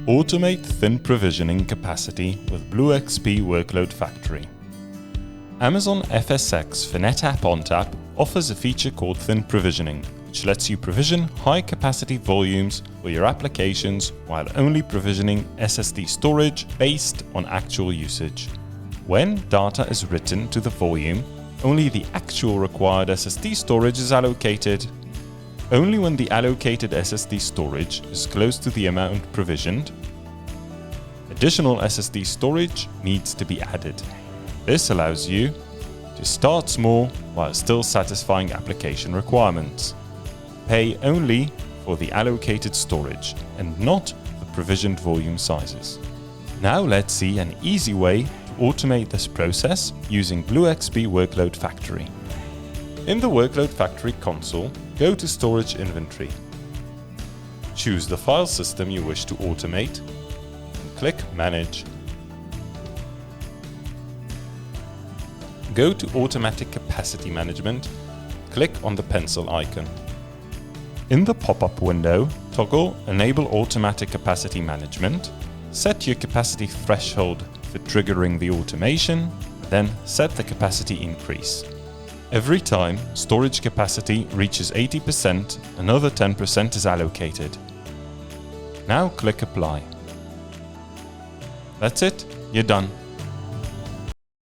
Automate thin provisioning capacity with BlueXP Workload Factory. Amazon FSx for NetApp ONTAP offers a feature called thin provisioning, which lets you provision high-capacity volumes for your applications while only provisioning SSD storage based on actual usage. When data is written to the volume, only the actual required SSD storage is allocated. Only when the allocated SSD storage is close to the amount provisioned, additional SSD storage needs to be added. This allows you to start small while still satisfying application requirements. Pay only for the allocated storage and not the provisioned volume sizes. Now let's see an easy way to automate this process using BlueXP Workload Factory. In the Workload Factory console, go to Storage Inventory. Choose the file system you wish to automate and click Manage. Go to Automatic Capacity Management, click on the pencil icon. In the pop-up window, toggle Enable Automatic Capacity Management, set your capacity threshold for triggering the automation, then set the capacity increase. Every time storage capacity reaches 80%, another 10% is allocated. Now click Apply. That's it, you're done.